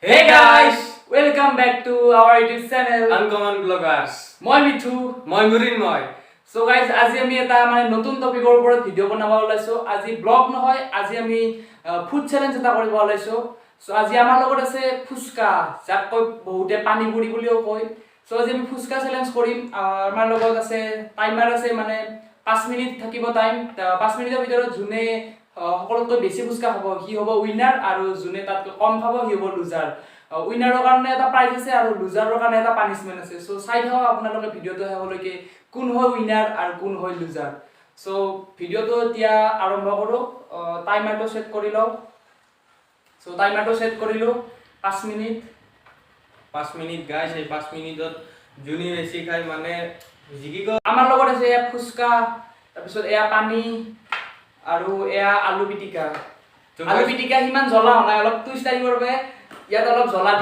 Hey guys, welcome back to our YouTube channel Uncommon Bloggers. মই মিঠু মই মুৰিন মই so guys আজি আমি এটা মানে নতুন টপিকৰ ওপৰত ভিডিও বনাব ওলাইছো আজি ব্লগ নহয় আজি আমি ফুড চ্যালেঞ্জ এটা কৰিব ওলাইছো সো আজি আমাৰ লগত আছে ফুচকা যাক কই বহুতে পানীপুৰি বুলিও কয় সো আজি আমি ফুচকা চ্যালেঞ্জ কৰিম আমাৰ লগত আছে টাইমাৰ আছে মানে 5 মিনিট থাকিব টাইম 5 মিনিটৰ ভিতৰত যোনে সকলোতকৈ বেছি ফুচকা খাব হি হ'ব উইনাৰ আৰু যোনে তাতকৈ কম খাব হি হ'ব লুজাৰ উইনাৰৰ কাৰণে এটা প্ৰাইজ আছে আৰু লুজাৰৰ কাৰণে এটা পানিশমেন্ট আছে সো চাই থাকক আপোনালোকে ভিডিওটো হেলৈকে কোন হয় উইনাৰ আৰু কোন হয় লুজাৰ সো ভিডিওটো এতিয়া আৰম্ভ কৰো টাইমাৰটো সেট কৰি লও সো টাইমাৰটো সেট কৰিলো 5 মিনিট 5 মিনিট গাইস এই 5 মিনিটত জুনি বেছি খাই মানে জিগিগ আমাৰ লগত আছে এয়া ফুচকা তাৰপিছত এয়া পানী আৰু এয়া আলু পিটিকা হিমান জ্বলা নাই অলপ টুইষ্ট আহি কৰবে ইয়াত অলপ জ্বলা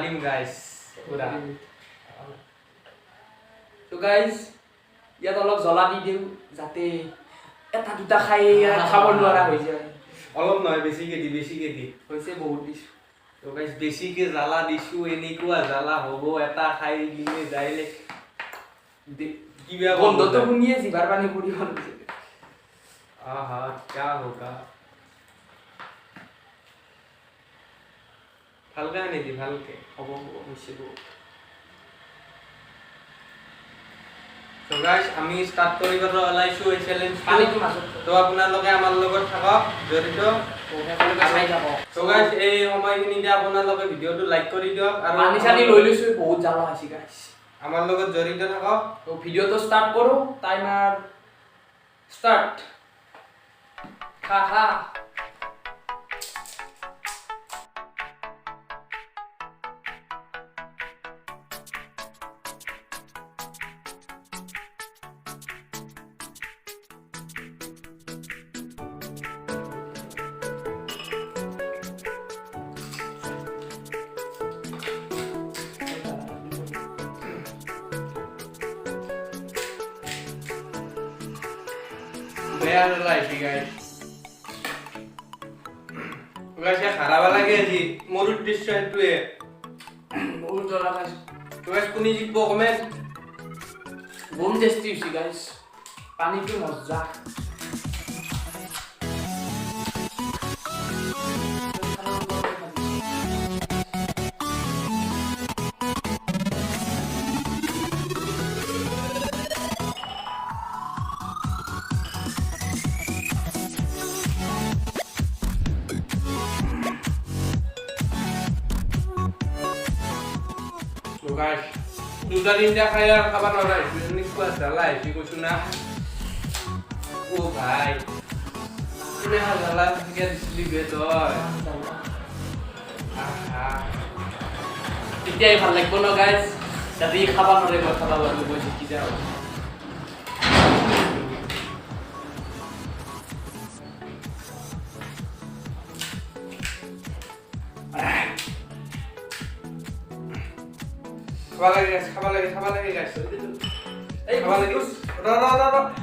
দিম গাইস পুৰা তো গাইস ইয়াত অলপ জ্বলা দি দিও যাতে এটা দুটা খাই খাব নোৱাৰা হৈ যায় অলপ নহয় বেছিকে দি হৈছে বহুত দিছ তো গাইস বেছিকে জ্বালা দিছো এনেকুৱা জ্বালা হ'ব এটা খাই দিলে যাইলে কিবা গন্ধটো শুনিয়ে জিভাৰ পানী পৰি গ'ল आहा क्या होगा ভালকে নিদি ভালকে হ'ব হৈছে তো গাইস আমি স্টার্ট কৰিব ওলাইছো এই চ্যালেঞ্জ পানীটো মাজত তো আপোনালোকে আমাৰ লগত থাকক জড়িত চাই যাব তো গাইস এই সময়খিনিতে আপোনালোকে ভিডিওটো লাইক কৰি দিয়ক আৰু পানী চানি লৈ লৈছো বহুত জ্বালা হৈছে গাইস আমাৰ লগত জড়িত থাকক তো ভিডিওটো স্টাৰ্ট কৰো টাইমাৰ স্টাৰ্ট খা বেয়া লাইফ গাইস গাইস খাৰাপ লাগে আজি মোৰ উদ্দেশ্য এটোৱে বহুত জ্বলা খাইছো গাইস কোনি জিতব কমেন্ট বহুত টেস্টি হৈছে গাইস পানীটো মজা guys duda linda kaya kabar orang ini kuat salah sih kusuna bhai ini hal salah sikit disli betul এতিয়াই ভাল লাগিব ন গাইস যদি খাবা নৰে কথা বাবু বৈ শিকি যাও খাবা লাগে guys এই খাবা লাগে ৰ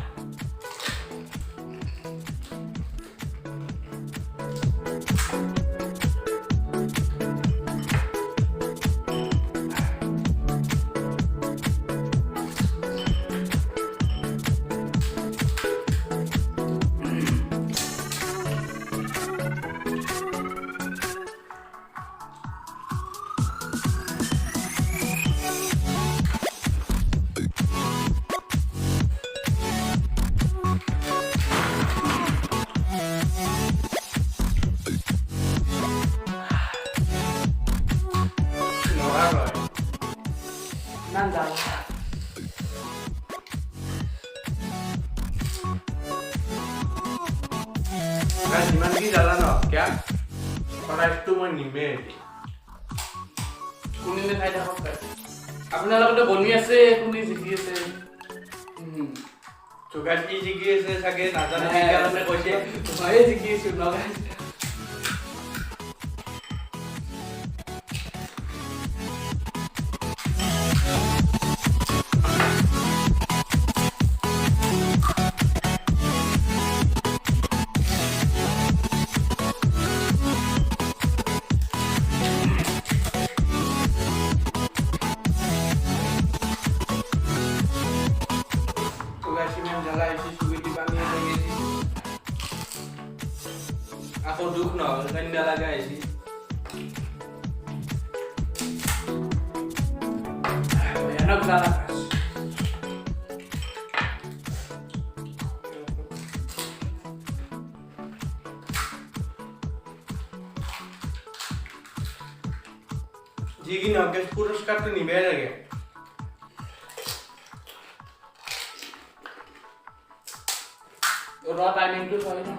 nan জ্বালা guys iman ki jala no kya para itu মই নিমে কোনে খাই থাকক আপোনাৰ লগতে বনি আছে কোনে জিকি আছে তো guys ই জিকি আছে চাগে নাজানে কি কাৰণে কৈছে মই জিকি আছো ন গাইস কেনেকা লাগা আইছি ভয়ানক জানা যি কি নহওক পুৰস্কাৰটো নিবই লাগে ৰ টাইমিংটো হয় না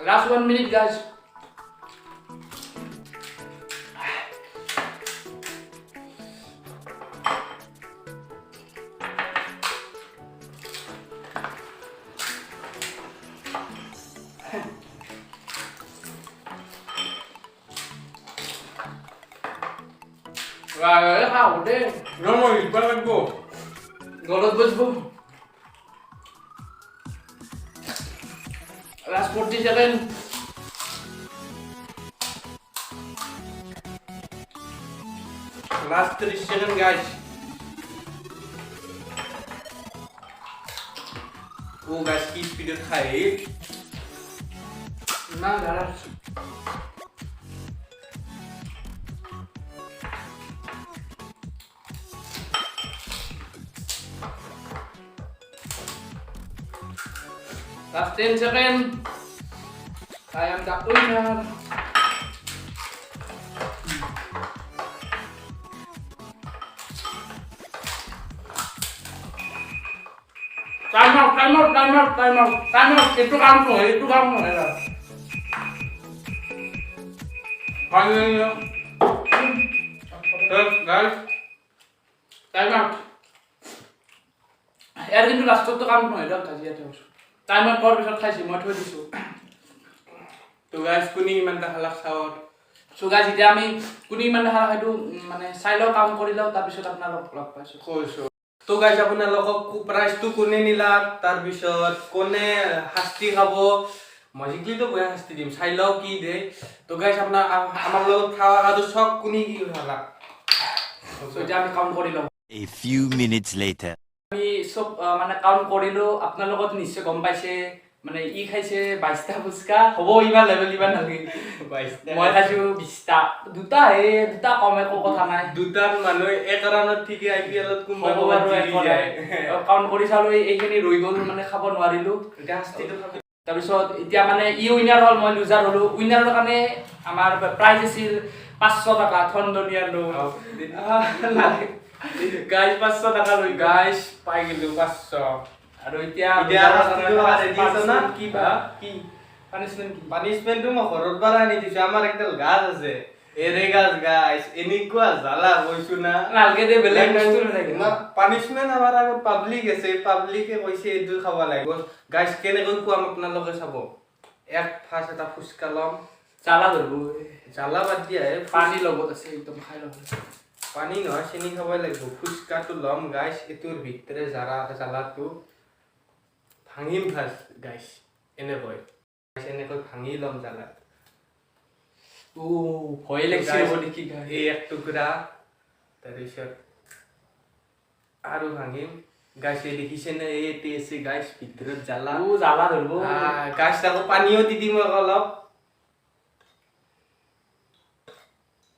last 1 minute guys Rồi hao đi. নহয় ইবাৰ লাগব গলত বসবো last 47 লাস্ট 30 সেকেন্ড গাইস ও গাইস কি স্পিডে খাই না দাঁড়া last 10 seconds I am the winner time out itu kamu ya finally guys time out এর কিন্তু লাস্টত তো কাম নহয় দক কাজিয়া তেছ time out কৰাৰ পিছত খাইছি মই থৈ দিছো তো গাইস কোনি ইমানটা খালা চাওত সো গাইস এতিয়া আমি কোনি ইমান হালা হেতু মানে চাইলো কাম কৰিলাও তাৰ পিছত আপোনালোক লগ পাইছো কৈছো তো গাইস আপোনালোকক প্ৰাইজটো কোনে নিলা তাৰ পিছত কোনে শাস্তি খাব মজিকলি তো বয়া শাস্তি দিম চাইলাও কি দে তো গাইস আপোনাৰ আমাৰ লগত খাওয়া কাটো সব কোনি কি খালা সো এতিয়া আমি কাম কৰিলাও A few minutes later. আমি সব মানে কাউন্ট কৰিলো আপোনালোকত নিশ্চয় গম পাইছে মানে ই খাইছে 22টা ফুচকা হ'ব ইমান লেভেল ইমান নালাগে 22টা মই খাইছো 20টা দুটা দুটা কম একো কথা নাই দুটাৰ মানুহ এক ৰানত ঠিকে আইপিএলত কোনবা হ'ব বাৰু একো নাই কাউন্ট কৰি চালো এইখিনি ৰৈ গ'ল মানে খাব নোৱাৰিলো এটা শাস্তিটো খাবি তাৰপিছত এতিয়া মানে ই উইনাৰ হ'ল মই লুজাৰ হলো উইনাৰৰ কাৰণে আমাৰ প্ৰাইজ আছিল 500 টকা থন্দনিয়াৰ লো গাইস 500 টাকা লৈ গাইস পাই গেলো 500 আৰু এতিয়া ৰেডি আছে না কি বা কি পানিশমেন্ট কি পানিশমেন্টটো মই ঘৰত পৰা আনি দিছো আমাৰ একডাল গাছ আছে এৰে গাছ গাইস এনেকুৱা জালা কইছো না নালগে দে বেলেগ বস্তু নাথাকে না পানিশমেন্ট আমাৰ আগত পাব্লিক আছে পাব্লিকে কৈছে এইটো খাব লাগিব গাইস কেনেকৈ কোৱাম আপোনালোকে চাব এক ফাস এটা ফুচকা লম চালা ধৰব জালা বাদ দিয়া পানী লগত আছে একদম খাই লব পানী নহয় চেনি খাব লাগিব ফুচকাটো লম গাইস এটোৰ ভিতৰে জালাটো ভাঙিম ফাৰ্ষ্ট গাইস এনেকৈ এনেকৈ ভাঙি লম জালা ও ভয় লাগছে বডি কি গায় এই এক টুকুৰা তাৰপিছত আৰু ভাঙিম গাইস এই দেখিছে নে এই টেসি গাইস ভিতৰত জালা ও জালা ধৰব গাইস তাকো পানীও দি দিম অলপ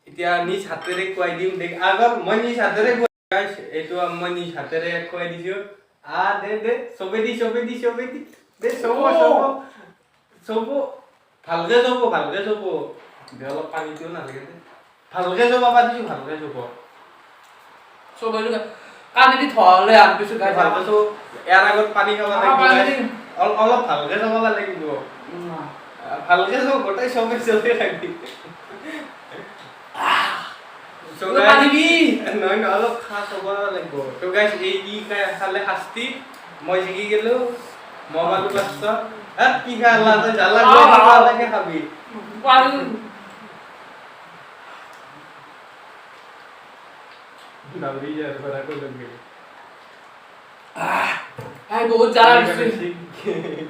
এতিয়া নিজ হাতেৰে খুৱাই দিম দেখ আগৰ মই নিজ হাতেৰে গাইস এইটো মই নিজ হাতেৰে খুৱাই দিছো দে সবে দি দে সব ভালকে সব দে অলপ পানীটো নালাগে দে ভালকে সব পাবা দিছো ভালকে সব সব কানে দি থলে আন পিছু গায় ভালকে সব ইয়াৰ আগত পানী খাব লাগিব অলপ ভালকে সব লাগিব ভালকে সব গোটাই সবে লাগি পানী দি নহয় অলপ খা সব লাগিব তো গাইস এই ই খালে শাস্তি মই জিকি গেলো মোবাইলটো পাছত কি খালা তই জালা লাগে খাবি পানী নাবি যাৰ পৰা কই লাগে আই বহুত জালা দিছে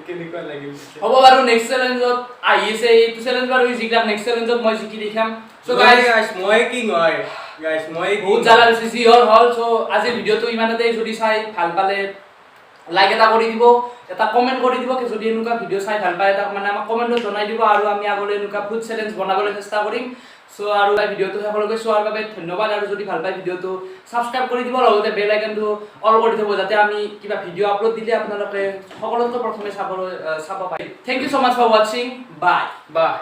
কেনেকুৱা লাগিল হ'ব বাৰু নেক্সট চ্যালেঞ্জত আহিছে এইটো চ্যালেঞ্জ বাৰু জিকা নেক্সট চ্যালেঞ্জত মই জিকি দেখাম সো গাইস মই কি হয় গাইস মই বহুত জালা দিছে যি হল সো আজি ভিডিওটো ইমানতে যদি চাই ভাল পালে লাইক এটা কৰি দিব, এটা কমেণ্ট কৰি দিব যদি এনেকুৱা ভিডিঅ' চাই ভাল পায়, এটা মানে আমাক কমেণ্টত জনাই দিব আৰু আমি আগলৈ এনেকুৱা ফুড চেলেঞ্জ বনাবলৈ চেষ্টা কৰিম। চ' আৰু ভিডিঅ'টো শেষলৈকে চোৱাৰ বাবে ধন্যবাদ, আৰু যদি ভাল পায় ভিডিঅ'টো ছাবস্ক্ৰাইব কৰি দিব, লগতে বেল আইকনটো অল কৰি থ'ব যাতে আমি কিবা ভিডিঅ' আপলোড দিলে আপোনালোকে সকলোতকৈ প্ৰথমে চাব পাৰে। Thank you so' much for ৱাচিং, বাই।